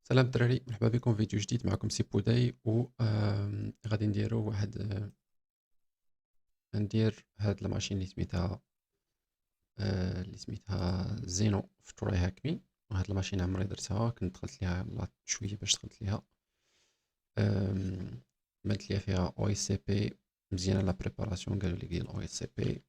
سلام الدراري، مرحبا بكم في فيديو جديد. معكم سي بوداي و غادي نديرو واحد غندير هاد الماشين اللي سميتها زينو فاتوري هاكمي. وهاد الماشين عمري درتها، كنت دخلت ليها يلاه شويه باش دخلت ليها. بانت ليا فيها او اس سي بي مزيانه، لا بريباراسيون قالوا لي ديال او اس سي بي،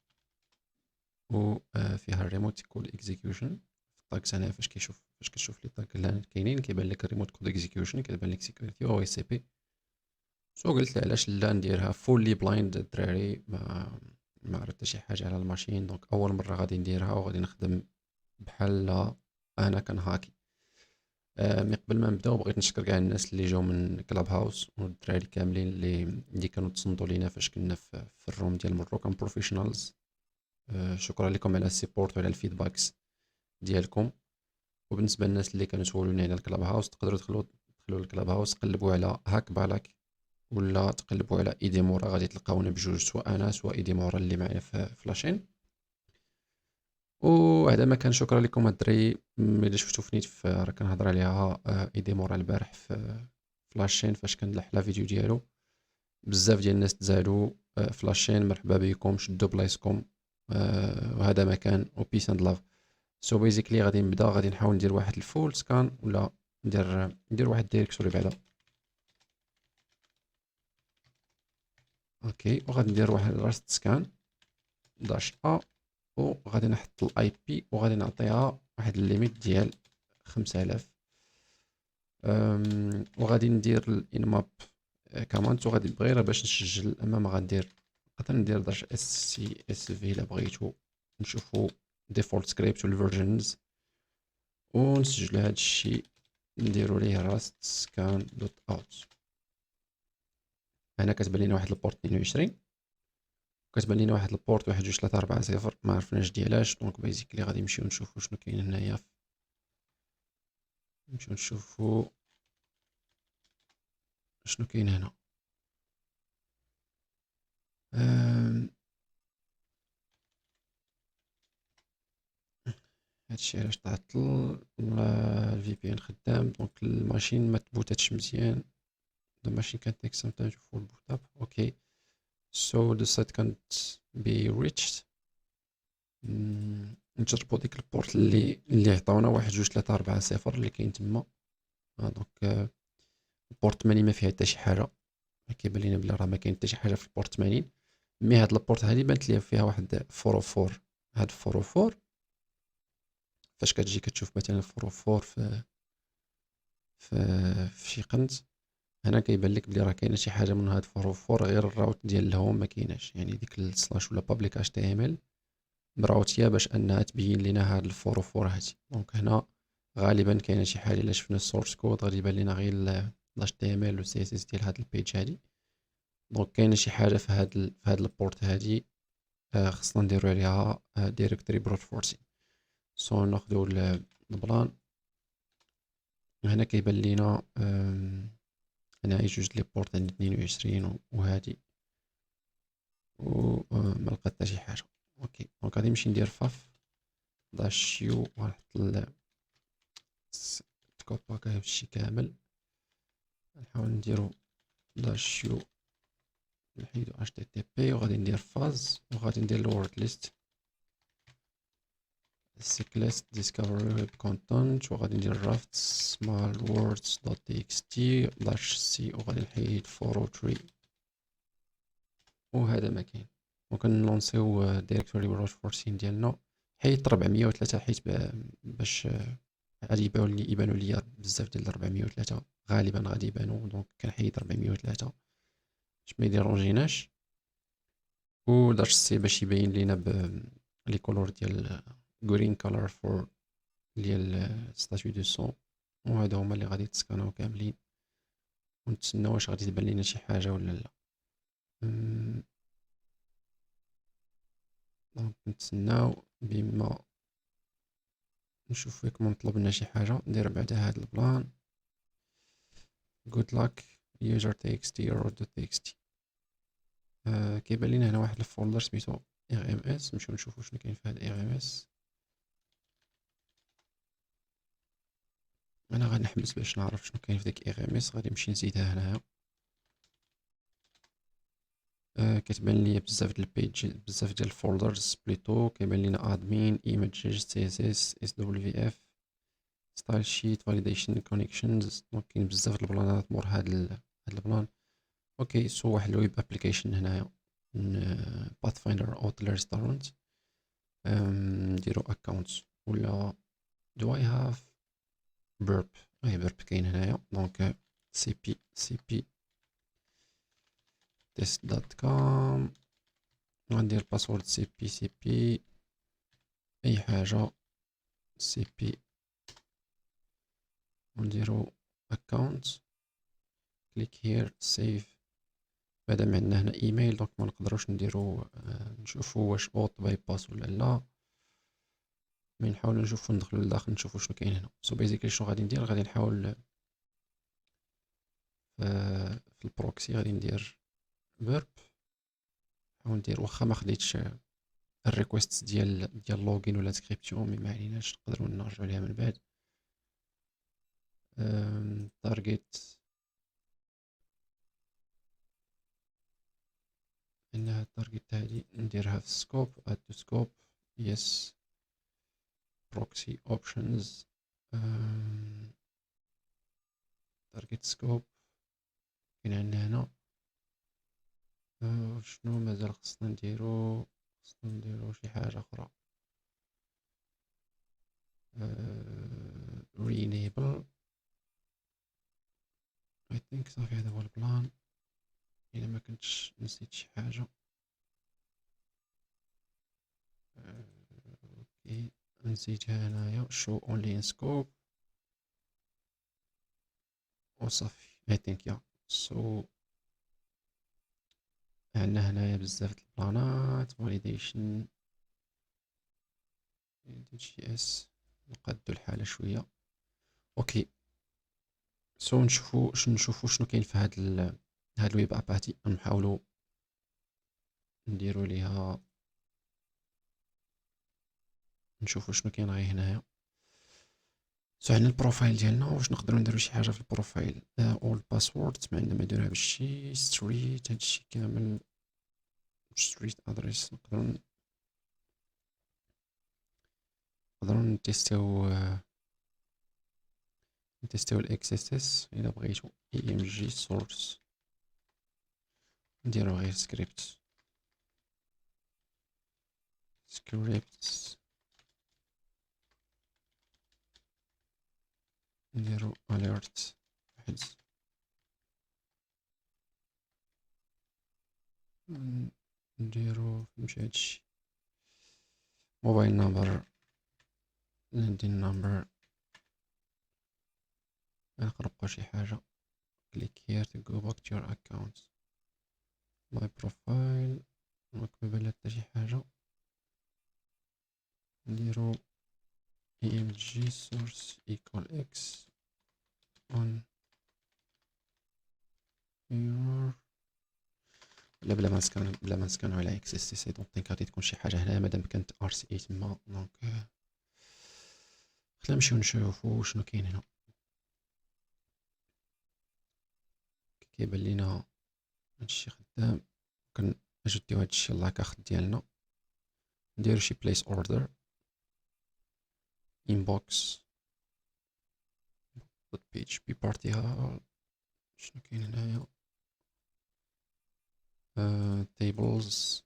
و فيها الريموت كود اكزيكيوشن. الطاكس هنا فاش كتشوف لي طاك كاينين كيبان لك الريموت كود اكزيكيوشن، كيبان لك سيكوريتي او اس سي بي. سو قلت علاش لا نديرها فولي بلايند. الدراري ما عرفت شي حاجه على الماشين، دونك اول مره غادي نديرها وغادي نخدم بحال انا كنهاكي. مي قبل ما نبداو بغيت نشكر كاع الناس اللي جاو من كلاب هاوس والدراري كاملين اللي كانوا تصنتوا لينا فاش كنا في الروم ديال مروكان بروفيشنالز. شكرا لكم على السيبورت وعلى الفيدباكس ديالكم. وبالنسبه للناس اللي كانوا سولوني على الكلاب هاوس، تقدروا تدخلوا للكلاب هاوس، قلبوا على هاك بالاك ولا تقلبوا على ايديمورا، غادي تلقاونا بجوج، سواء انا سواء ايديمورا اللي معايا في لاشين. وهذا ما كان. شكرا لكم الدراري. الا شفتوا فنيت راه كنهضر عليها ايديمورا البارح في لاشين فاش كان لحلا فيديو ديالو. بزاف ديال الناس تزادوا في لاشين. مرحبا بكم، شدوا بلايصكم. وهذا ما كان، وبيس اند لاف. سو بيزيكلي غادي نبدا، غادي نحاول ندير واحد الفول سكان، ولا ندير واحد ديريكتوري بعدا. اوكي، وغادي ندير واحد راست سكان داش ا، وغادي نحط الاي بي وغادي نعطيها واحد الليميت ديال 5000. وغادي ندير الانماب كمان. وغادي غير باش نسجل الامام غندير، نقدر ندير داش اس سي اس في الا بغيتو نشوفو ديفولت سكريبت والفيرجنز ونسجلو هاد الشيء. نديرو ليه راست سكان دوت اوت. هنا كتبان لينا واحد البورت 22، كتبان لينا واحد البورت 1 2 3 4 0، ما عرفناش ديالاش. دونك بيزيكلي غادي نمشيو نشوفو شنو كاين هنايا. نمشيو نشوفو شنو كاين هنا. أم، هادشي علاش تعطل. الفي بي ان خدام، دونك الماشين ما تبوتاتش مزيان. The machine can take some time to full boot up. Okay, so the site can't be reached. نجربو ديك البورت اللي عطاونا 1 2 3 4 0 اللي كاين تما. دونك البورت 80 ما فيها حتى شي حاجه، كيبان لينا بلي راه ما كاين حتى شي حاجه في البورت 80. مي هاد البورت هادي بانت ليا فيها واحد 404. هاد 404 فاش كتجي كتشوف مثلا 404 في في شي قنت، هنا كيبان لك بلي راه كاينه شي حاجه من هاد 404، غير الراوت ديال الهوم ما كايناش، يعني ديك السلاش ولا بابليك اش تي ام ال مراوتيه باش انها تبين لينا هاد 404 هادي. دونك هنا غالبا كاينه شي حاجه. الا شفنا السورس كود غادي يبان لينا غير الاش تي ام ال و سي اس اس ديال هاد البيج هادي. دونك كاينه شي حاجه في هاد البورت هادي. خصنا نديرو عليها ديريكتوري بروت فورسين. سو ناخدو البلان. هنا كيبان لينا هنا جوج لي بورت عندي 22 وهادي، و ما لقيت حتى شي حاجه. اوكي، دونك غادي نمشي ندير فاف داش يو ونحط تكوبا هادشي كامل. نحاول نديرو داش يو، نحيدو اش تي تي بي، وغادي ندير فاز، وغادي ندير الورد ليست سيكليست ديسكفري ويب كونتنت، وغادي ندير رافت سمال ووردز دوت تي اكس تي داش سي، وغادي نحيد 403. وهذا ما كاين. وكنلونسيو ديريكتوري بروت فورسين ديالنا. حيدت 403 حيت باش غادي يبانوا ليا بزاف ديال 403 غالبا غادي يبانوا، دونك كنحيد 403 باش ما يديرونجيناش. و داش سي باش يبين لينا لي كولور ديال green color for ديال ستاتيو دو سون. وهادو هما اللي غادي يتسكاناو كاملين، ونتسناو واش غادي تبان لينا شي حاجه ولا لا. دونك نتسناو بما نشوف ياك مطلوب لنا شي حاجه. ندير بعدا هاد البلان good luck user txt root txt. كيبان لينا هنا واحد الفولدر سميتو rms. نمشيو نشوفو شنو كاين في هاد rms. انا غادي نحبس باش نعرف شنو كاين في ديك اغمس، غادي نمشي نزيدها هنايا. كتبان لي بزاف ديال البيج، بزاف ديال الفولدرز بليتو. كيبان لينا ادمين، ايميجز، سي اس اس، اس دبليو في اف، ستايل شيت، فاليديشن، كونيكشنز. دونك كاين بزاف د البلانات مور هاد البلان. اوكي، سو واحد الويب ابليكيشن هنايا، باث فايندر اوتل ريستورانت. نديرو اكونت ولا دو اي هاف burp. اي burp كاين هنايا. دونك cp test.com. غندير باسورد cp اي حاجه cp، ونديرو اكونت. كليك هير سيف. مادام عندنا هنا ايميل دونك ما نقدروش نديرو نشوفو واش اوت باي باس ولا لا. مي نحاولو نشوفو ندخلو لداخل نشوفو شنو كاين هنا. سو بيزيكلي شنو غادي ندير، غادي نحاول في البروكسي غادي ندير burp. نحاول ندير واخا ما خديتش الريكويست ديال لوغين ولا انسكريبسيون، مي ما عليناش نقدروا نرجعوا ليها من بعد. تارجت انها التارجت هادي نديرها في سكوب، اد تو سكوب، يس. بروكسي اوبشنز، تارجت سكوب كاين عندنا هنا. شنو مازال خصنا نديرو؟ خصنا نديرو شي حاجه اخرى. رينيبل. اي ثينك صافي هذا هو البلان، الا ما كنتش نسيت شي حاجه. اوكي، نزيدها هنايا شو اونلي ان سكوب وصافي. اي ثينك يا سو عندنا هنايا بزاف د البلانات. فاليديشن جي اس، نقادو الحالة شوية. اوكي، سو نشوفو شنو كاين في هاد الويب اب هادي. نحاولو نديرو ليها، نشوفو شنو كاين غير هنايا. سو عندنا البروفايل ديالنا، واش نقدرو نديرو شي حاجة في البروفايل؟ اول باسورد ما عندنا ما نديروها بشي. ستريت هادشي كامل، ستريت ادريس. نقدرو نتيستيو الاكس اس اس الا بغيتو. اي ام جي سورس، نديرو غير سكريبت نديرو اليرت واحد. نديرو فهمتي هادشي. موبايل نمبر، لينكدين نمبر، نخربقو شي حاجة. click here to go back to your account. my profile، ما بان لا حتى شي حاجة. نديرو emg source equal x on your. لا بلا ما نسكانو على اكس اس سي. دونك غادي تكون شي حاجة هنايا مادام كانت ار سي اي تما. دونك خلينا نمشيو نشوفو شنو كاين هنا. كيبان لينا هادشي خدام. كنجديو هادشي لاكارت ديالنا، نديرو شي بليس اوردر. inbox دوت بي اتش بي بارتي هال. شنو كاين هنايا؟ tables.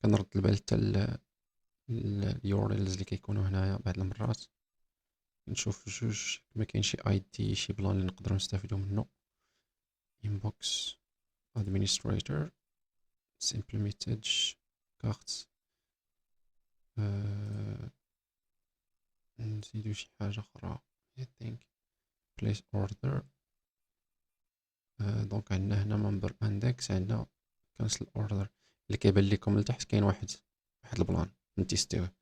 كنرد البال حتى اليورلز اللي كيكونوا هنايا بعض المرات. نشوف جوج ما كاين شي اي دي شي بلان اللي نقدروا نستافدوا منه. inbox administrator simple message كارت. نزيدو شي حاجه اخرى. I think place order. دونك عندنا هنا member index، عندنا cancel order. اللي كيبان لكم لتحت كاين واحد البلان نتيستيوه.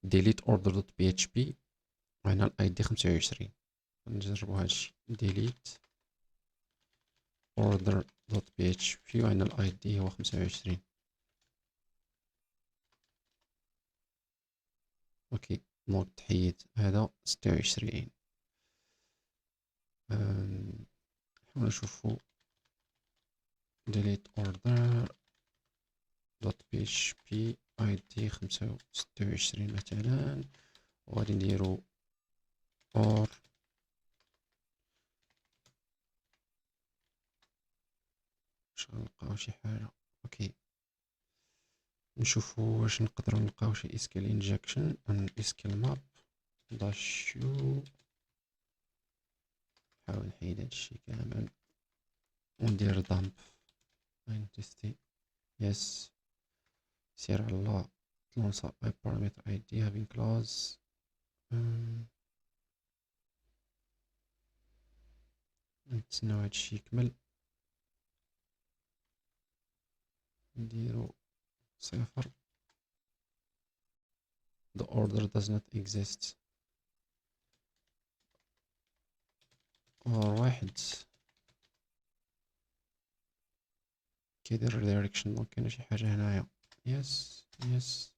delete order دوت بي اتش بي، وهنا الاي دي 25. نجربو هادشي delete order دوت بي اتش بي، وهنا الاي دي هو 25. اوكي، دونك تحيد هذا 26. نحاول نشوفو delete order دوت بي اتش بي اي دي 26 مثلا، وغادي نديرو اور باش نلقاو شي حاجة. اوكي، نشوفو واش نقدرو نلقاو شي اسكيل انجكشن اسكيل ماب داش يو. نحاول نحيد هادشي كامل وندير دامب تيستي يس. سير على تلونسا اي بارامتر اي دي هافين كلاس. نتسناو هادشي يكمل، نديرو 0. the order does not exist. واحد كيدير redirection، دونك كاينة شي حاجة هنايا. يس يس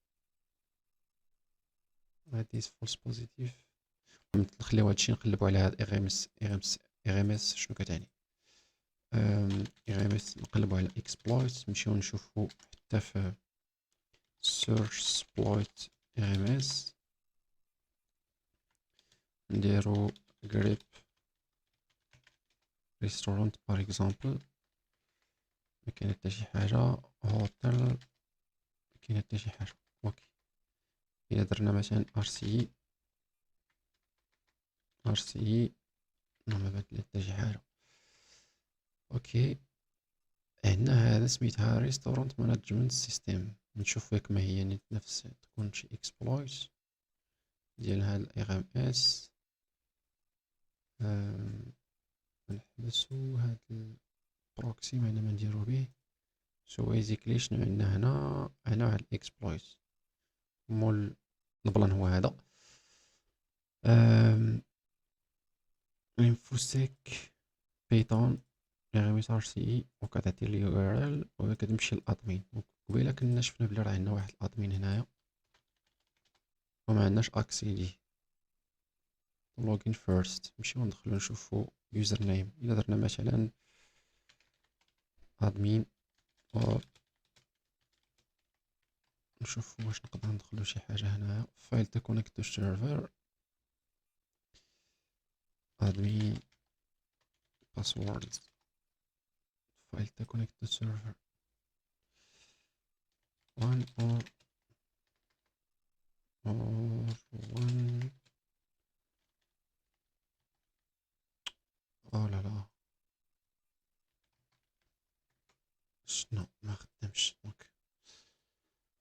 هادي false positive. نخليو هادشي نقلبو على هاد اغمس شنو كتعني. اغمس نقلبو على exploit، نمشيو نشوفو حتى في search exploit اغمس، نديرو grep restaurant par exemple، مكاين حتى شي حاجة. hotel مكاين حتى شي حاجة. اوكي، إلا درنا مثلا RCE ما بدل حتى شي حاجة. اوكي، هنا هذا سميتها ريستورانت مانجمنت سيستيم، نشوف ياك ما هي نفس تكون شي اكسبلويت ديال هاد ال RMS. نحبسو هاد البروكسي معنا ما نديرو به. سو بيزيكلي شنو عندنا هنا واحد الاكسبلويت، مول البلان هو هذا. انفوسيك بيتون غيميس RCE، وكتعطي اليو ار ال وكتمشي للادمين. وقبيله كنا شفنا بلي راه عندنا واحد الادمين هنايا وما عندناش اكسي ليه. لوغين فيرست، نمشيو ندخلو نشوفو يوزر نيم. الا درنا مثلا ادمين اور نشوفو واش نقدر ندخلو شي حاجه هنايا. فايل تو كونيكت تو سيرفر ادمين باسورد فايل تو كونيكت تو سيرفر 1 اور 1. او لا لا شنو ما خدامش. دونك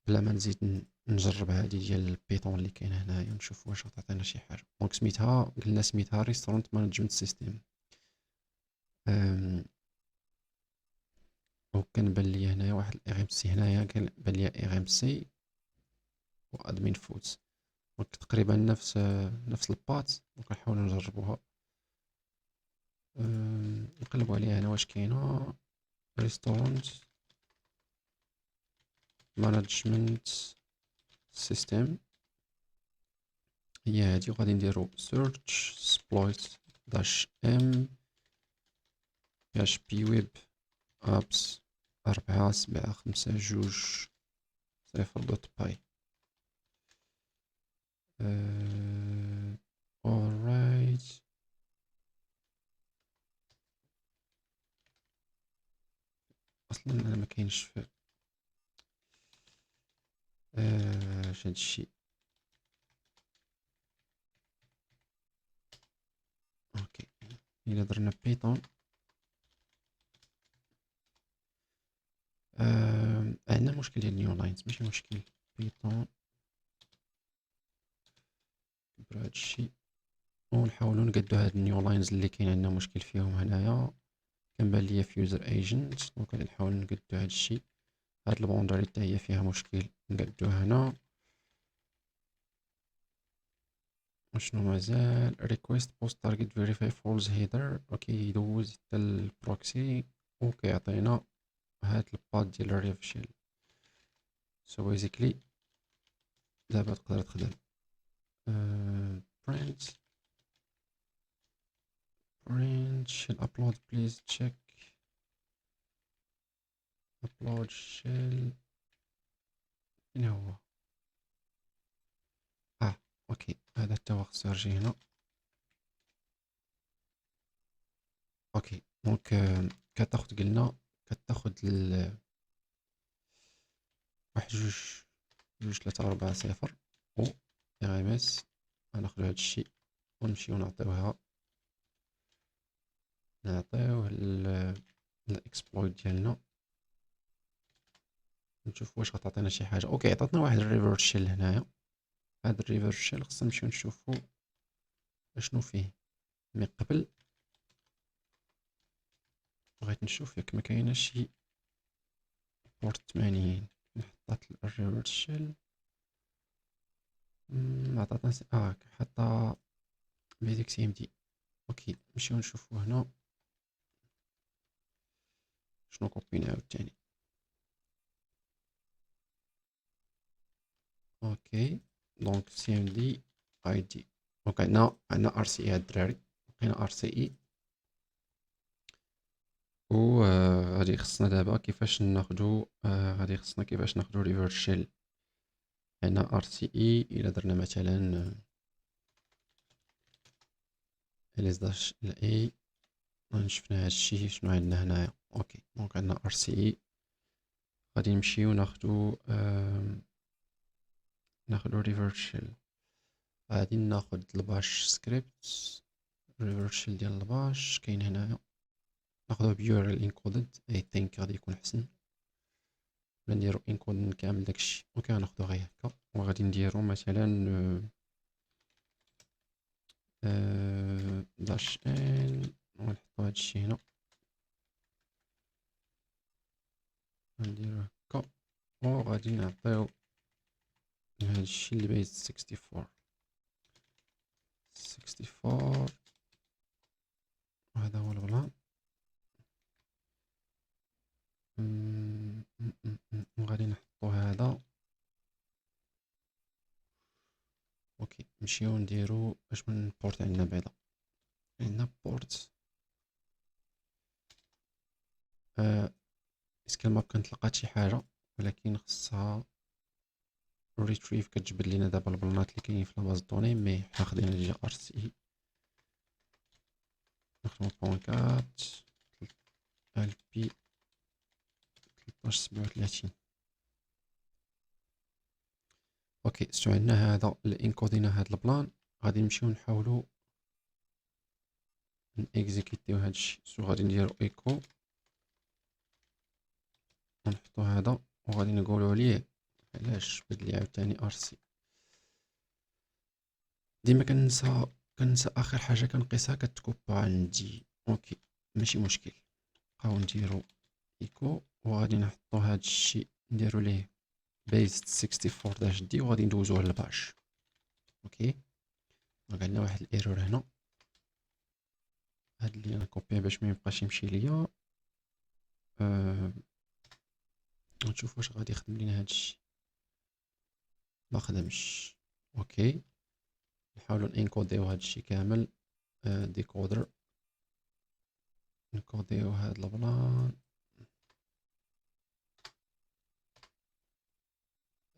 بلا ما نزيد نجرب هادي ديال البيتون اللي كاينه هنايا ونشوف واش غتعطينا شي حاجه. دونك سميتها قلنا سميتها ريستورانت مانجمنت سيستيم. وكان بان ليا هنايا واحد ار ام سي، هنايا كان بان ليا ار ام سي وادمين فوت، دونك تقريبا نفس البات. دونك نحاولو نجربوها. نقلبو عليها هنا واش كاينه. ريستورانت مانجمنت سيستيم هي هادي، وغادي نديرو سيرش سبلويت داش ام باش بي ويب ابس 4750 alright. اصلا انا ما كاينش في اش هادشي. اوكي، الا درنا بيتون عندنا مشكل ديال نيو لاينز، ماشي مشكل. بيتون كبر هادشي ونحاولو نقادو هاد النيو لاينز اللي كاين عندنا مشكل فيهم هنايا. كنبان ليا في يوزر ايجنت، دونك غادي نحاول نقادو هادشي. هاد البونداري حتى هي فيها مشكل، نقادوها هنا. شنو مازال request post target verify false header. اوكي، يدوز حتى البروكسي وكيعطينا هاد الباد ديال الريف شيل. سو بيزيكلي دابا تقدر تخدم print shell upload please check upload shell. فين هو؟ اوكي، هذا حتى هو خصو يرجع هنا. اوكي دونك كتاخد قلنا كتاخد واحد جوج تلاتة ربعة صفر و ام اس. غناخدو هادشي ونمشيو نعطيوه الاكسبلويت ديالنا، نشوف واش غتعطينا شي حاجه. اوكي عطاتنا واحد الريفرس شيل هنايا. هاد الريفرس شيل خصنا نمشيو نشوفو اشنو فيه. مي قبل بغيت نشوف ياك ما كايناش شي بورت 80 نحطات الريفرس شيل. عطاتنا حطا بيزك سي ام دي. اوكي نمشيو نشوفو هنا شنو كوبينا عاوتاني. اوكي دونك سي ام دي اي دي. دونك عندنا ار سي اي هاد الدراري، لقينا ار سي اي. و غادي خصنا دابا كيفاش ناخدو غادي خصنا كيفاش ناخدو ريفرس شيل. هنا ار سي اي الا درنا مثلا ls داش اي شفنا هادشي شنو عندنا هنايا. اوكي دونك عندنا ار سي اي. غادي نمشيو ناخدو ريفرس شيل. غادي ناخد الباش سكريبت. ريفرس شيل ديال الباش كاين هنايا، ناخدو بيورال انكودد. اي ثينك غادي يكون احسن ولا نديرو انكود كامل داكشي. اوكي غناخدو غير هكا وغادي نديرو مثلا داش ان ونحطو هادشي هنا نديرو هكا وغادي نعطيو هادشي اللي بايز 64 وهذا هو البلان. وغادي نحطو هذا. اوكي نمشيو نديرو اش من بورت عندنا بعدا. عندنا بورت اسكو ما كنت لقات شي حاجه ولكن خصها ريتريف كتجبد لينا دابا البلانات اللي كاينين في لاباز دوني. مي حنا خدينا ديجا ار سي اي. نخدمو بوان 4 ال بي 1337. اوكي سو عندنا هذا الانكودينا هاد البلان. غادي نمشيو نحاولو نيكزيكيتيو هادشي. سو غادي نديرو ايكو ونحطو هذا وغادي نقولو ليه علاش بدلي عاوتاني ار سي. ديما كنسى اخر حاجه كنقيسها كتكوبا عندي. اوكي ماشي مشكل. نبقاو نديرو ايكو وغادي نحطو هادشي نديرو ليه بيست 64 داش دي وغادي ندوزوه للباش. اوكي دونك عندنا واحد الايرور هنا. هاد اللي نكوبيه باش ما يبقاش يمشي ليا. نشوف واش غادي يخدم لينا هادشي. ما خدمش. اوكي نحاولو نانكوديو هادشي كامل. ديكودر نكوديو هاد البلان.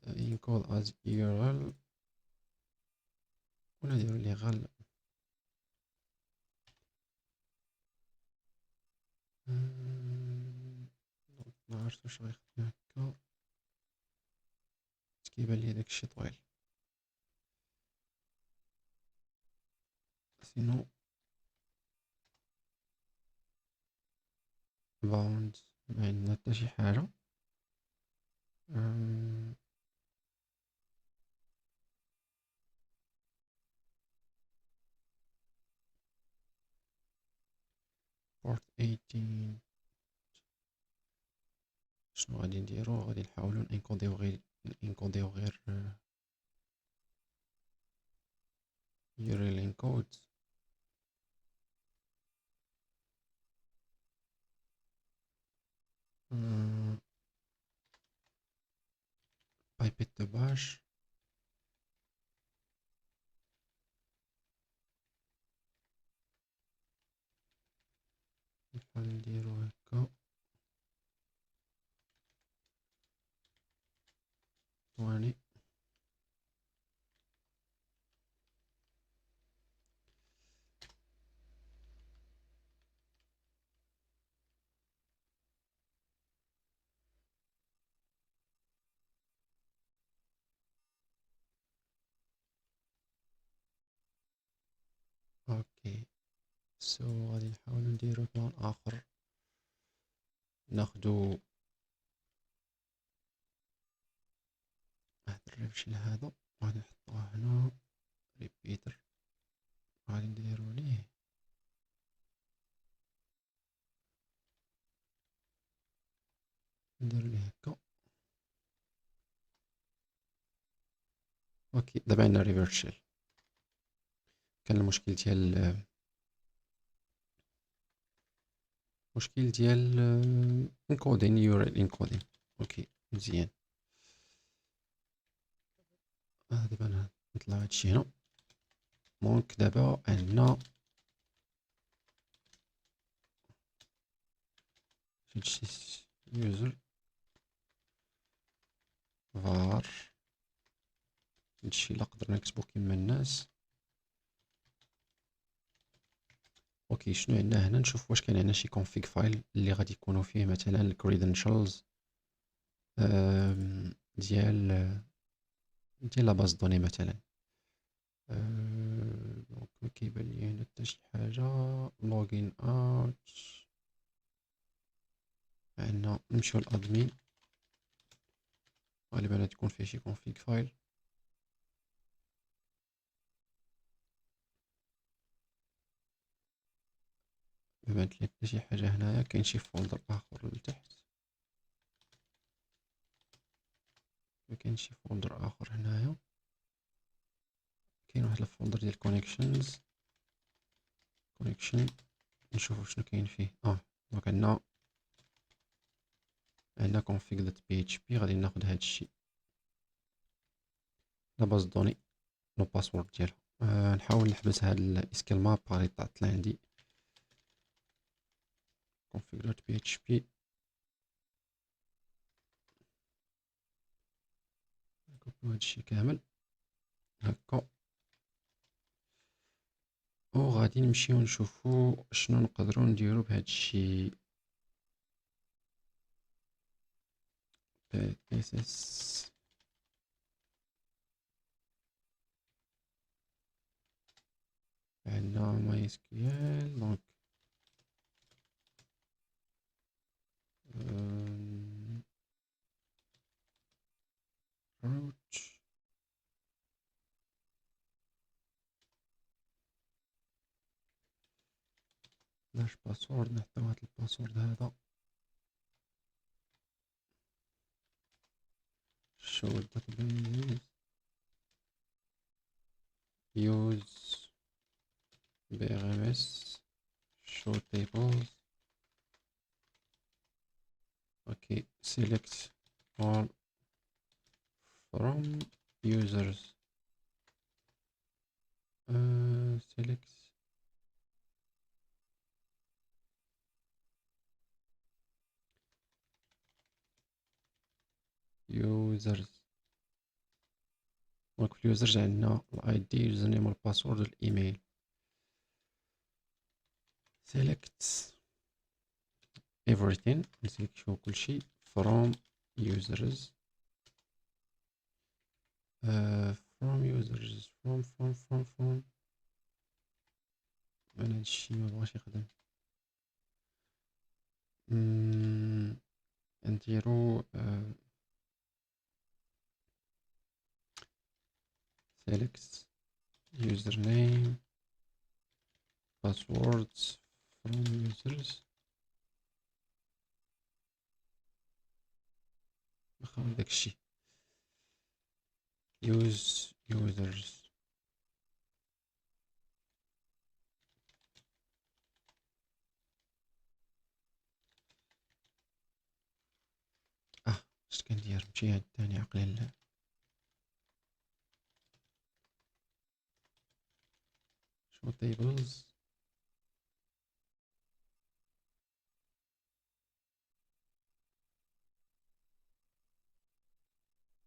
encode as URL ولا نديرو ليه غال معرفتش واش غيخدم هكا. كيبان لي داكشي طويل. سينو باوند ما عندنا حتى شي حاجة. port 18 شنو غادي نديرو؟ غادي نحاولو نانكوديو غير URL encode. pipette de bash. نحاول نديرو هكا ثواني. اوكي غادي نحاولو نديرو بلان اخر، ناخدو واحد الريفشن هذا وغادي نحطوه هنا ريبيتر، غادي نديرو ليه نديرو ليه هكا. اوكي دابا عندنا ريفرس شيل. كان المشكل ديال انكودين يورال انكودين. اوكي مزيان. دابا انا نطلع هادشي هنا. دونك دابا عندنا هادشي يوزر var هادشي الا قدرنا نكتبو كيما الناس. اوكي شنو عندنا هنا؟ نشوف واش كان عندنا شي config فايل اللي غادي يكونوا فيه مثلا الكريدنشالز ديال لا باز دوني مثلا. دونك ما كيبان لي هنا حتى شي حاجه. لوغين اوت عندنا نمشيو للادمين، غالبا تكون فيه شي config فايل. ما بانت لي حتى شي حاجه هنايا. كاين شي فولدر اخر لتحت، كاين شي فولدر اخر هنايا. كاين واحد الفولدر ديال كونيكشنز كونيكشن، نشوفو شنو كاين فيه. دونك عندنا config دوت php. غادي ناخد هادشي لا باز دوني لو باسورد ديالها. نحاول نحبس هاد الاسكيل ماب غادي تعطل عندي. config دوت php نكوبيو هادشي كامل هكا، وغادي نمشيو نشوفو شنو نقدرو نديرو بهادشي. اس عندنا ماي اس كيو ال. دونك root سلاش باسورد. نحطيو هاد الباسورد هذا show database use brms show tables. okay select all from users. select users. دونك في اليوزرز عندنا الاي دي يوزر نيم والباسورد والايميل. select everything، نسيلكشيو كلشي from users. from users from انا هادشي مبغاش يخدم. نديرو select username passwords from users. نخاو داكشي use users. اش كندير؟ نمشي هاد الثاني عقلي. show tables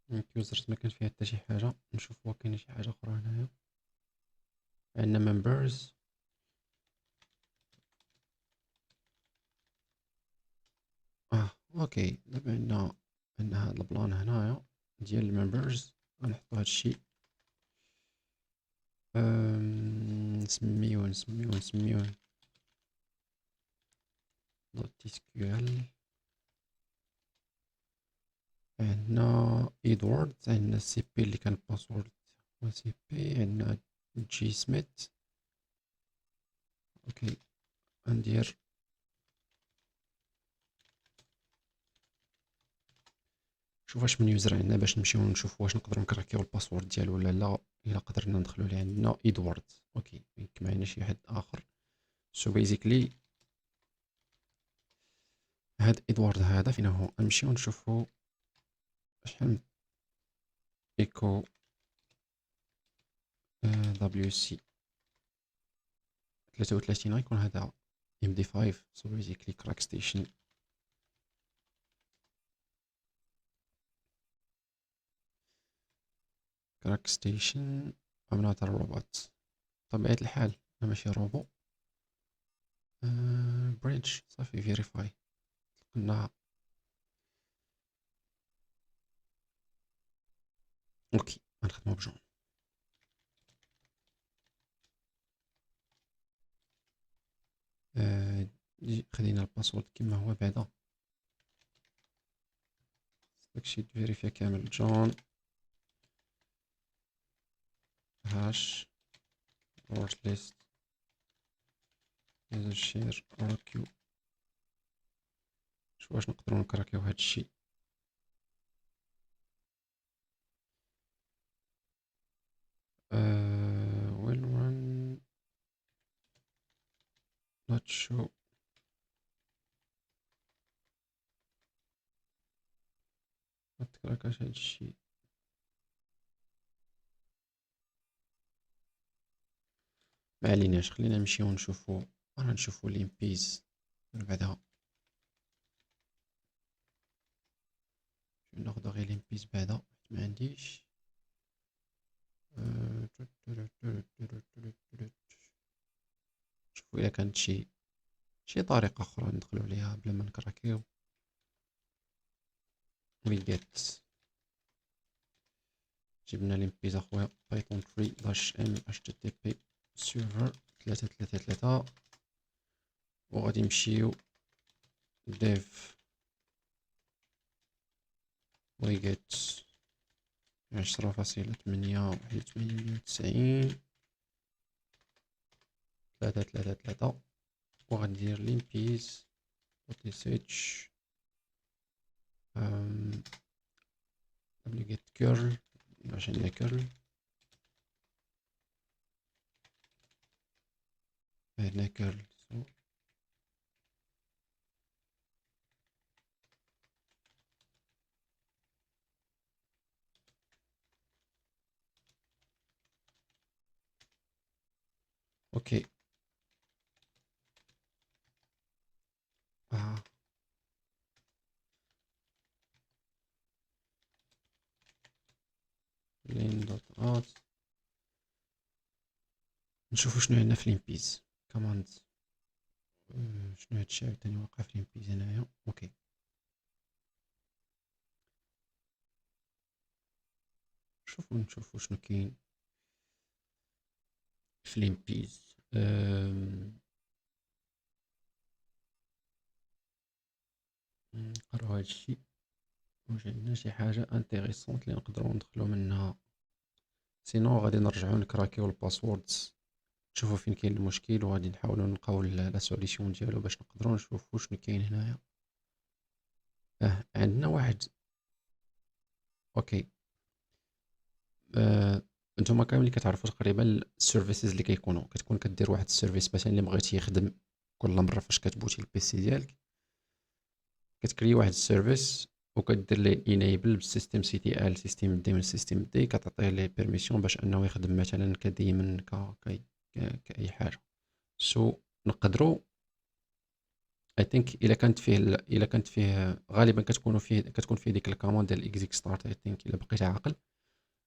دونك يوزرز ما كان فيها حتى شي حاجة. نشوف واش كاينة شي حاجة أخرى هنايا. عندنا ممبرز. اوكي، دابا عندنا هاد البلان هنايا ديال الممبرز. غنحطو هادشي. نسميوه دوت تي اس كيو ال. عندنا ادوارد، عندنا سي بي اللي كان باسورد هو سي بي. عندنا جي سميث. اوكي، غندير شوف واش من يوزر عندنا باش نمشيو نشوف واش نقدروا نكراكيو الباسورد ديالو ولا لا. الا قدرنا ندخلوا ليه عندنا ادوارد. اوكي، معنا شي حد اخر. سو بيزيكلي هاد ادوارد هذا فين هو؟ نمشيو نشوفو شحال من ايكو دبليو سي 33 غيكون هذا ام دي 5. سو بيزيكلي كراك ستيشن. كراك ستيشن عملنا تاع الروبوت. طبيعة الحال انا ماشي روبو. بريدج صافي فيريفاي. قلنا اوكي غنخدمو بجون. خلينا الباسورد كما هو بعدا. داكشي تفيريفيا كامل. جون هاش وورد ليست يوزر شير اوكيو. شوف واش نقدروا نكراكيو هادشي. ويل ران نوت شو. متكراكاش هادشي. ما عليناش، خلينا نمشيو نشوفو. رانا نشوفو ليمبيز من بعدها. ناخدو غير ليمبيز بعدا، ما عنديش. شوفو الا كانت شي طريقة أخرى ندخلو عليها بلا ما نكراكيو. وي جيت جبنا ليمبيز اخويا. بايثون 3 داش ام اتش تي تي بي سيرفر 333. وغادي نمشيو ديف وي جيت 10.8.1.92 333. وغندير ليمبيز دوت اس اتش get curl باش عندنا curl. هنا curl. اوكي. لين دوت ات. نشوفو شنو عندنا في ليمبيز كوماند. شنو هادشي عاوتاني واقع في ليمبيز هنايا. اوكي نشوفو شنو كاين في ليمبيز. نقراو هادشي واش عندنا شي حاجة انتيريسونت اللي نقدروا ندخلو منها. سينو غادي نرجعو نكراكيو الباسوردز نشوفو فين كاين المشكل، وغادي نحاولو نلقاو لا سوليسيون ديالو باش نقدروا نشوفو شنو كاين هنايا. عندنا واحد. اوكي. نتوما كامل اللي كتعرفوا تقريبا السيرفيسز اللي كتكون كدير واحد السيرفيس مثلا اللي بغيتي يخدم كل مره فاش كتبوتي البيسي ديالك كتكري واحد السيرفيس وكدير ليه انيبل بالسيستم سي تي ال سيستم دي من سيستم دي. كتعطيه ليه بيرميسيون باش انه يخدم مثلا كديما كاي حاجه. سو نقدروا اي ثينك الا كانت فيه غالبا كتكون فيه ديك الكوموند ديال اكزيك ستارت. اي ثينك الا بقيت عاقل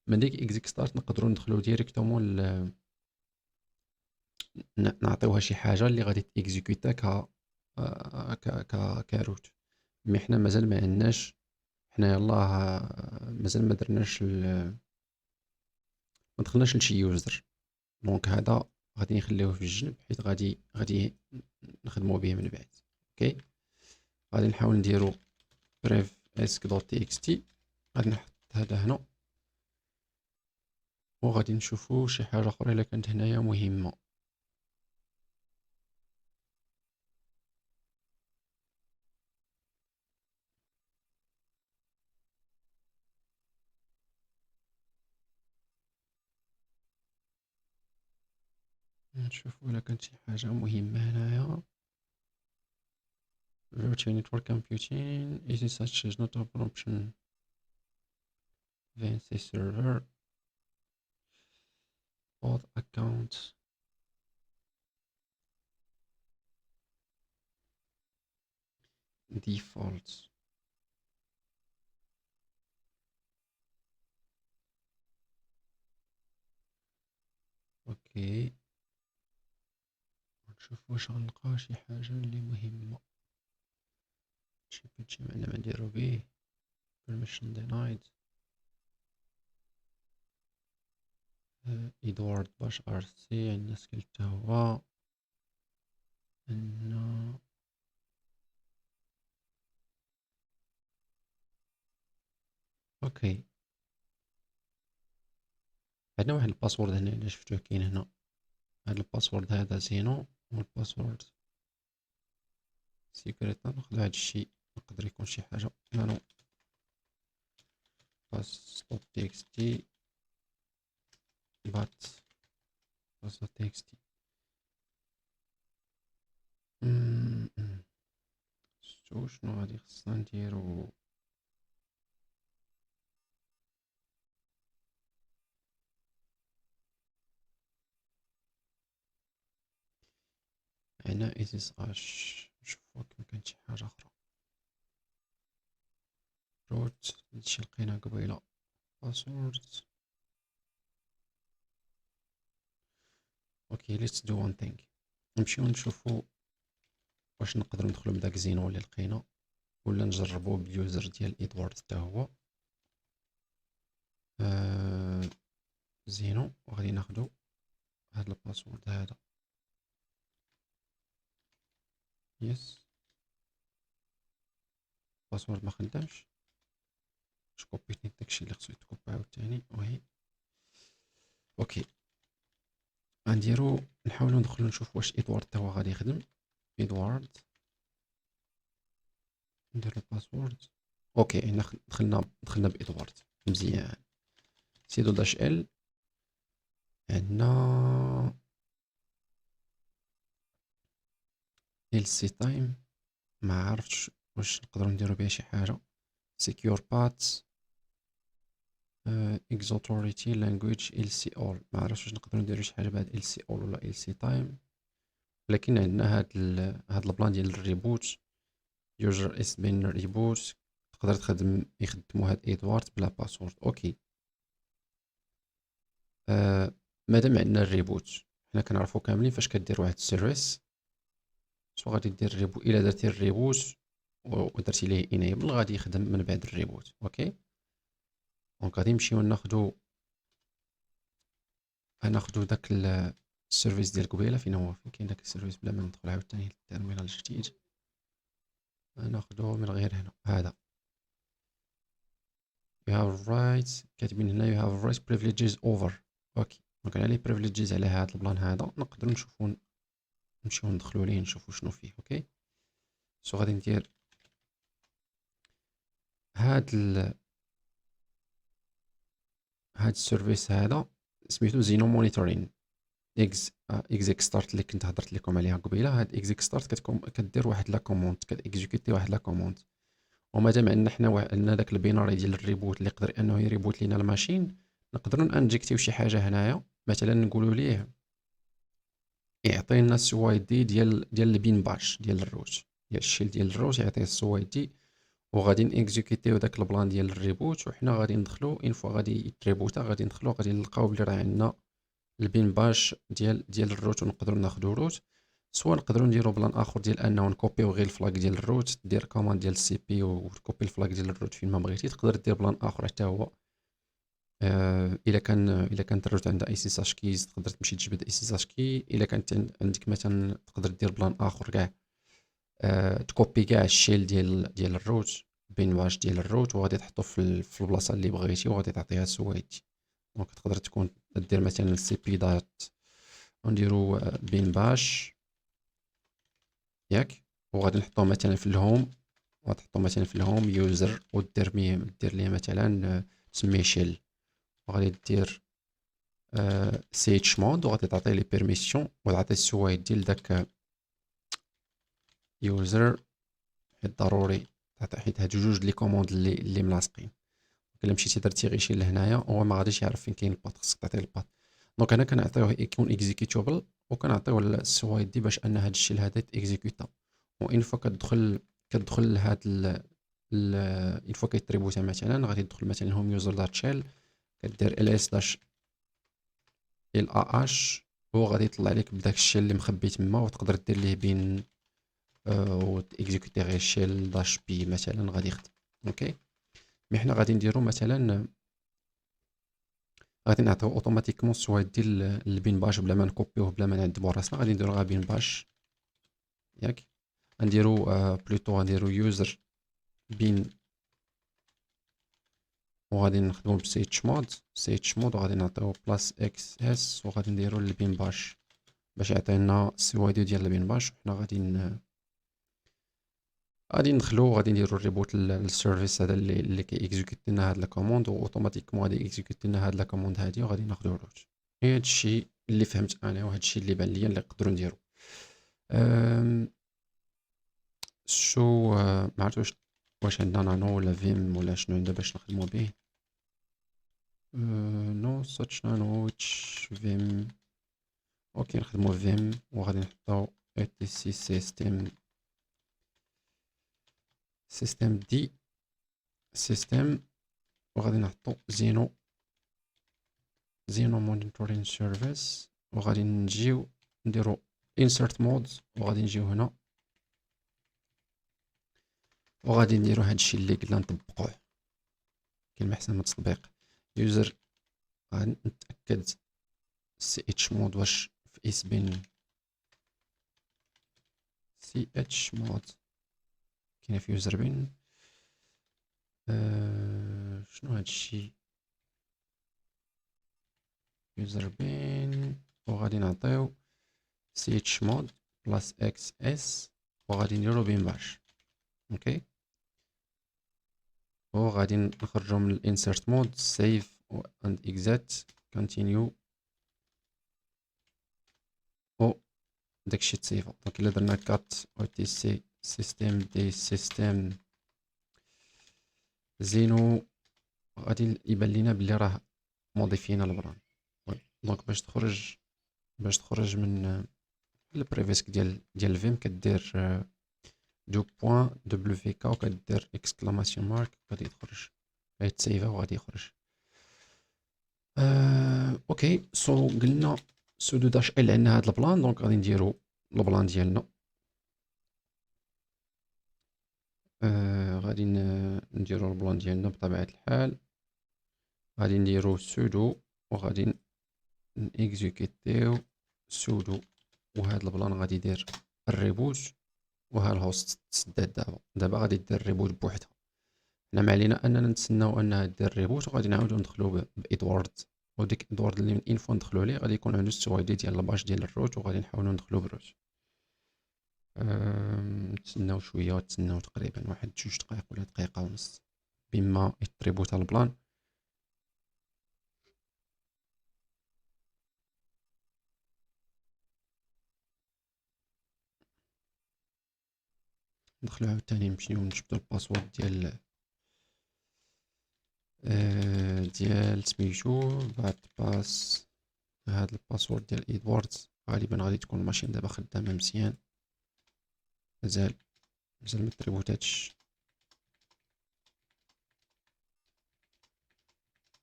من ديك اكزيك ستارت نقدروا ندخلوا ديريكتومون نعطيوها شي حاجه اللي غادي تيكزيكوتا كروت. مي حنا مازال ما عندناش، حنا يلاه مازال ما درناش ما دخلناش لشي يوزر. دونك هذا غادي نخليوه في الجنب حيت غادي نخدموا به من بعد. اوكي، غادي نحاول نديرو bref esc.txt. غادي نحط هذا هنا وغادي نشوفو شي حاجه اخرى الا كانت هنايا مهمه. نشوفو الا كانت شي حاجه مهمه هنايا. virtual network computing is such as not an option VNC server auth account default. اوكي، نشوف واش غنلقاو شي حاجه اللي مهمه. شي بيتشي معنا ما نديرو بيه permission denied. ادوارد باش ار سي عندنا سكيل تا هو. عندنا اوكي، عندنا واحد الباسورد هنا اللي شفتوه كاين هنا. هاد الباسورد هذا زينو والباسورد سيكريت. ناخذ هاد الشيء يقدر يكون شي حاجه نانو باس ستوب تيكستي بات باس تيكستي. شنو غادي خصنا نديرو؟ هنا اس اش. نشوفو كان كانت شي حاجه اخرى. روت هادشي لقينا قبيله. باسورد. اوكي ليتس دو وان ثينغ. نمشيو نشوفو واش نقدروا ندخلوا بداك زينو اللي لقينا ولا نجربوه باليوزر ديال ادوارد حتى هو. زينو وغادي ناخدو هاد الباسورد هذا. يس الباسورد ما خدامش. واش كوبيت نيت داكشي اللي خصو يتكوبي عاوتاني وهي. اوكي غنديرو نحاولو ندخلو نشوف واش ادوارد تا هو غادي يخدم. ادوارد ندير الباسورد. اوكي هنا دخلنا بادوارد مزيان. سيدو داش ال. عندنا ال سي تايم ما عرفتش واش نقدروا نديرو بها شي حاجه. سيكيور بات اكزوتوريتي لانجويج ال سي اول. ما عرفتش واش نقدروا نديرو شي حاجه بهاد ال سي اول ولا ال سي تايم. لكن عندنا هاد البلان ديال الريبوت يوزر اس بين ريبوت تقدر يخدموا هاد ادوارد بلا باسورد. اوكي مادام عندنا الريبوت حنا كنعرفوا كاملين فاش كدير واحد السيرفيس سو غادي دير الريبوت. الا درتي الريبوت ودرتي ليه انيبل غادي يخدم من بعد الريبوت. اوكي دونك غادي نمشيو ناخدو داك السيرفيس ديال قبيله. فين هو؟ فين كاين داك السيرفيس بلا ما ندخل عاوتاني للتيرمينال الجديد. ناخدو من غير هنا هذا. you have rights كاتبين هنا you have rights privileges over. اوكي دونك على لي privileges على هذا البلان هذا نقدروا نمشيو ندخلوا ليه نشوفوا شنو فيه. اوكي سو غادي ندير هاد السيرفيس هذا سميتو زينو مونيتورين اكزيك ستارت اللي كنت هضرت لكم عليها قبيله. هاد اكزيك ستارت كدير واحد لا كوموند كاكزيكوتي واحد لا كوموند. ومادام عندنا حنا عندنا داك البيناري ديال الريبوت اللي يقدر انه يريبوت لينا الماشين نقدروا انجكتيو شي حاجه هنايا. مثلا نقولوا ليه يعطينا السوايدي ديال البين باش ديال الروت. ديال الشيل ديال الروت يعطيه السوايدي، وغادي نيكزيكوتيو داك البلان ديال الريبوت، وحنا غادي ندخلو اون فوا غادي يتريبوتا غادي ندخلو غادي نلقاو بلي راه عندنا البين باش ديال الروت، ونقدروا ناخذوا روت. سواء نقدروا نديروا بلان اخر ديال انه نكوبيو غير الفلاك ديال الروت، دير كوماند ديال السي بي وتكوبي الفلاك ديال الروت فين ما بغيتي. تقدر دير بلان اخر حتى هو الا كانت الروت عندها اي سي اس اش كيز تقدر تمشي تجبد اي سي اس اش كي. الا كانت عندك مثلا تقدر دير بلان اخر كاع تكوبي كاع الشيل ديال الروت، بين باش ديال الروت، وغادي تحطو في البلاصه اللي بغيتي، وغادي تعطيها سوايتي. دونك تقدر تكون دير مثلا السي بي دات ونديرو بين باش ياك، وغادي نحطو مثلا في الهوم، وغتحطو مثلا في الهوم يوزر، ودير ليه مثلا تسميه شيل، وغادي دير سي اتش مود، وغادي تعطي لي بيرميسيون وتعطي السوايع ديال داك يوزر. حيت ضروري تعطي، حيت هادو جوج لي كوموند اللي ملاصقين. الا مشيتي درتي غير شي لهنايا هو ما غاديش يعرف فين كاين الباط، خصك تعطيه الباط. دونك انا كنعطيوه يكون اكزيكيوتابل، وكنعطيوه السوايع دي باش ان هاد الشيء هذا اكزيكوتا. وان فوا كتدخل لهاد اون فوا كيتريبوتا مثلا غادي تدخل مثلا هوم يوزر دات شيل، كدير ال اس داش ال ا اش، هو غادي يطلع لك بداك الشيل اللي مخبي تما، وتقدر دير ليه بين وتيكزيكوتي غير الشيل داش بي مثلا غادي يخدم. اوكي، مي حنا غادي نديرو مثلا غادي نعطيو اوتوماتيكمون السوايع ديال البين باش بلا ما نكوبيوه بلا ما نعذبو راسنا. غادي نديرو غير بين باش ياك، غنديرو بلوتو غنديرو يوزر بين، وغادي نخدمو بسيتش مود وغادي نعطيو بلاس اكس اس، وغادي نديرو البين باش باش يعطينا السوايع ديال البين باش. وحنا غادي ندخلو غادي نديرو الريبوت للسيرفيس هذا اللي كيكزيكوتي لنا هاد لا كوموند، واوتوماتيكمون غادي يكزيكوتي لنا هاد لا كوموند هادي، وغادي ناخدو الروت. هي هادشي اللي فهمت انا، وهادشي اللي بان ليا اللي نقدروا نديرو. شو ما عرفتش واش عندنا نانو ولا فيم ولا شنو عندنا باش نخدمو به. نو ساتش نانو ويتش فيم. اوكي نخدمو فيم، وغادي نحطو اي تي سي سيستم دي سيستم، وغادي نحطو زينو مونيتورين سيرفيس، وغادي نجيو نديرو insert مود، وغادي نجيو هنا وغادي نديرو هادشي اللي قلنا نطبقوه. كلمة احسن من التطبيق يوزر. غادي نتاكد سي اتش مود واش في اس بين سي اتش مود كاينه في يوزر بين. شنو هادشي يوزر بين، وغادي نعطيو سي اتش مود بلاس اكس اس، وغادي نديرو بين باش. اوكي، وغادي نخرجو من الانسرت مود سيف اند اكزيت كونتينيو، و داكشي تسيفا. دونك الا درنا كات او تي سي سيستم دي سيستم زينو، غادي يبان لينا بلي راه موديفينا البران. دونك باش تخرج من البريفيسك ديال الفيم، كدير دو بوين دبليو في كا، وكدير اكسكلاماسيون مارك، غادي تخرج، غادي تسيفا وغادي يخرج. اوكي، سو قلنا سودو داش ال عندنا هاد البلان. دونك غادي نديرو البلان ديالنا. غادي نديرو البلان ديالنا بطبيعة الحال. غادي نديرو سودو، وغادي نيكزيكوتيو سودو، وهاد البلان غادي يدير الريبوت، وها الهوست تسدات. دابا غادي دير الريبوت بوحدها. حنا ما علينا اننا نتسناو انها دير الريبوت، وغادي نعاودو ندخلو بادوارد، وديك ادوارد اللي من انفو ندخلو ليه غادي يكون عنده السوايع ديال الباش ديال الروت، وغادي نحاولو ندخلو بالروت. نتسناو شويه، تسناو تقريبا واحد 2 دقائق ولا دقيقه ونص بما يتريبوتا البلان. ندخلو عاوتاني نمشيو نجبدو الباسورد ديال سميتو بعد باس. هاد الباسورد ديال ادواردز غالبا غادي تكون الماشين دابا خدامه مزيان، مازال مازال متريبوتاتش،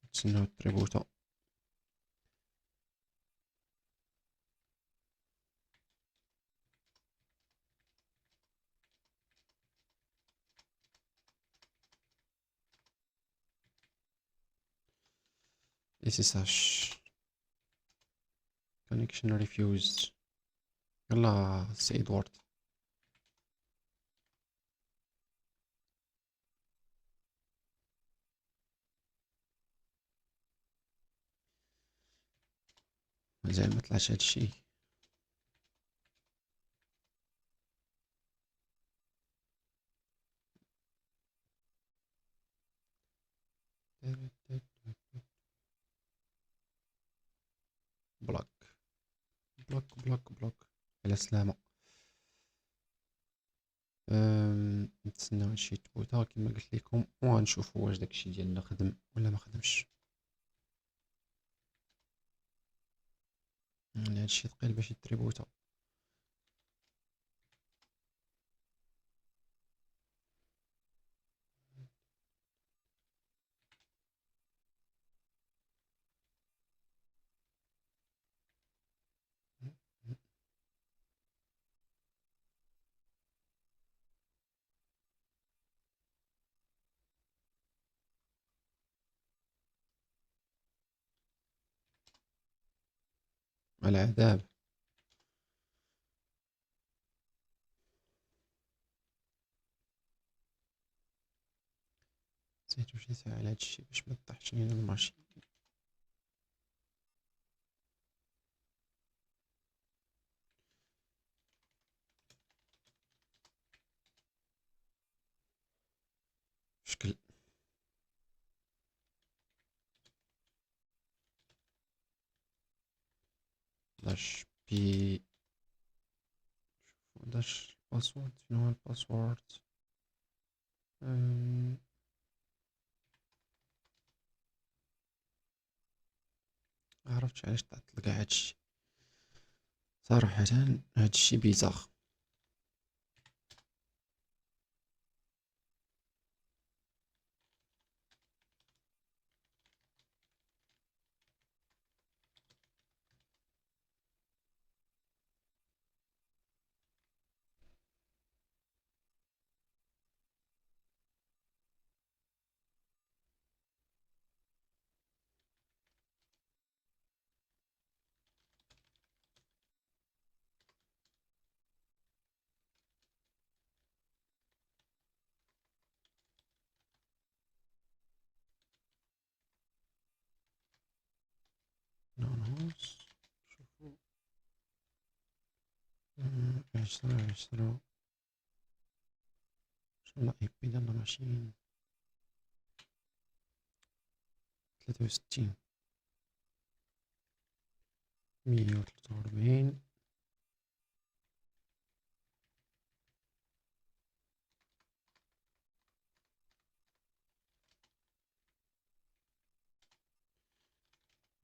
نتسناو التريبوتا. SSH connection refused. يلا سي ادوارد. مازال ما طلعش هادشي. بلوك بلوك بلوك بلوك. على سلامة. نتسناو هادشي يتبوتا كيما قلت لكم، وغنشوفو واش داكشي ديالنا خدم ولا ما خدمش. هادشي ثقيل باش يتريبوتا. العذاب. نسيتو شي ساعة على هادشي باش مطيحش لينا الماشين. شكل داش بي. داش الباسورد، شنو هو الباسورد؟ عرفتش علاش تعطل كاع هادشي صراحة. هادشي بيزاغ. نونس شوفو. 10 شنو اي بي ديال الماشين؟ 63 143.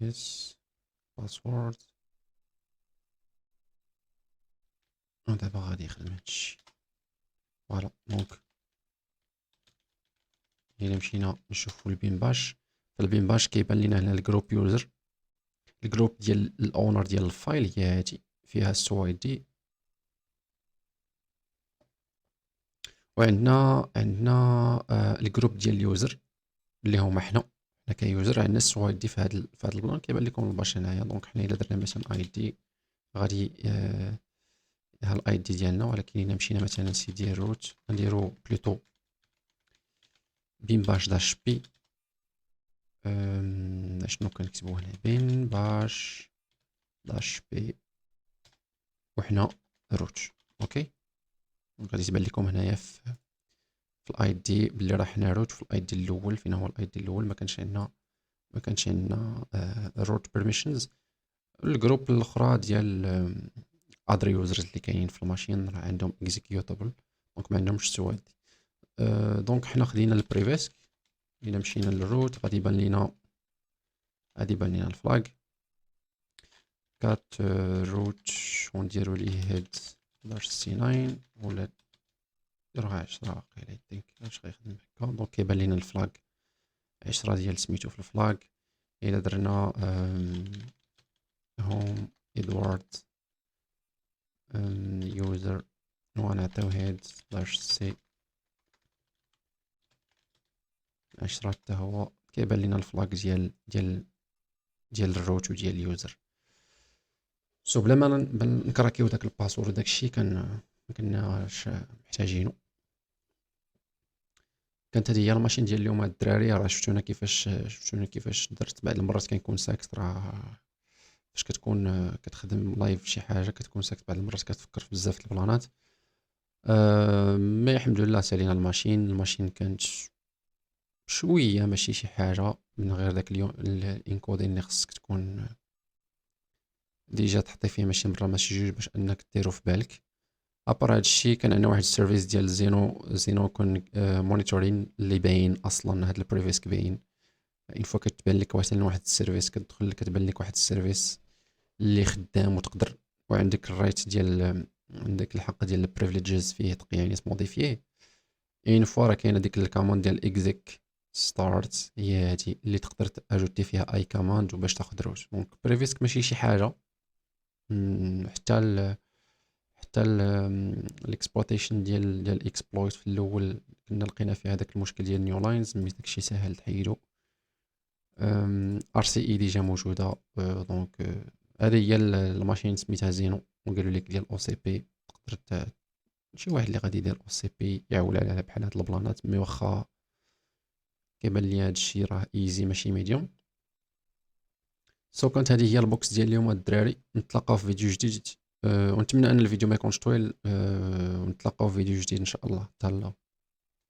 يس باسورد. ودابا غادي يخدم هادشي. فوالا دونك إلا مشينا نشوفو البين باش، فالبين باش كيبان لينا هنا الجروب يوزر. الجروب ديال الاونر ديال الفايل هي هادي، فيها السو اي دي، وعندنا الجروب ديال اليوزر اللي هما حنا كيوزر. عندنا السو اي دي في هاد البلان كيبان لكم الباش هنايا. دونك حنا الا درنا مثلا اي دي غادي ها الاي دي ديالنا، ولكن الا مشينا مثلا سيدي روت نديرو بلوتو بين باش داش بي. شنو كنكتبو هنا؟ بين باش داش بي وحنا روت. اوكي غادي تبان لكم هنايا في الاي دي بلي راه حنا روت. في الاي دي الاول فين هو الاي دي الاول؟ ما كانش عندنا روت بيرميشنز. الجروب الاخرى ديال ادر يوزرز اللي كاينين في الماشين راه عندهم اكزيكيوتابل، دونك ما عندهمش سواد. دونك حنا خدينا البريفيسك. الا مشينا للروت غادي يبان لينا الفلاغ كات روت، ونديرو ليه هيد داش سي 9 ولا نديروها 10 واقيلا يتينك اش غيخدم هكا. دونك كيبان لينا الفلاغ 10 ديال سميتو في الفلاغ. الا درنا هوم ادوارد يوزر ونعطيو هيد سلاش سي 10 حتى هو كيبان لينا الفلاغ ديال الروت وديال اليوزر. سو بلا ما نكراكيو داك الباسورد وداك الشيء ما كناش محتاجينو. كانت هذه هي الماشين ديال اليوم الدراري. راه شفتونا كيفاش درت. بعض المرات كنكون ساكت، راه فاش كتكون كتخدم لايف شي حاجه كتكون ساكت بعض المرات كتفكر في بزاف د البلانات. مي الحمد لله سالينا الماشين كانت شويه ماشي شي حاجه من غير داك اليوم الانكودين اللي خصك تكون ديجا تحطي فيه ماشي مره ماشي جوج باش انك ديرو في بالك. ابار هادشي كان عندنا واحد السيرفيس ديال زينو كون مونيتورين اللي باين اصلا هاد البريفيس باين. اون فوا كتبان لك واحد السيرفيس كتدخل كتبان لك واحد السيرفيس اللي خدام وتقدر وعندك الرايت ديال عندك الحق ديال البريفليجز فيه يعني موديفيه. اون فوا راه كاينه ديك الكوماند ديال اكزيك ستارت هي هادي اللي تقدر تاجوتي فيها اي كوماند وباش تاخذ روت. دونك بريفيسك ماشي شي حاجه. حتى الاكسبلويتيشن ديال الاكسبلويت في الاول كنا لقينا فيه هذاك المشكل ديال نيو لاينز، مي داكشي ساهل تحيدو. ار سي اي ديجا موجوده. دونك هذه هي الماشين سميتها زينو. وقالوا لك ديال او سي بي تقدر شي واحد اللي غادي يدير او سي بي يعول على بحال هاد البلانات. مي واخا كيبان لي هادشي راه ايزي ماشي ميديوم. سو كانت هذه هي البوكس ديال اليوم الدراري. نتلاقاو في فيديو جديد. ونتمنى ان الفيديو ما يكونش طويل. ونتلاقاو في فيديو جديد ان شاء الله. تهلاو.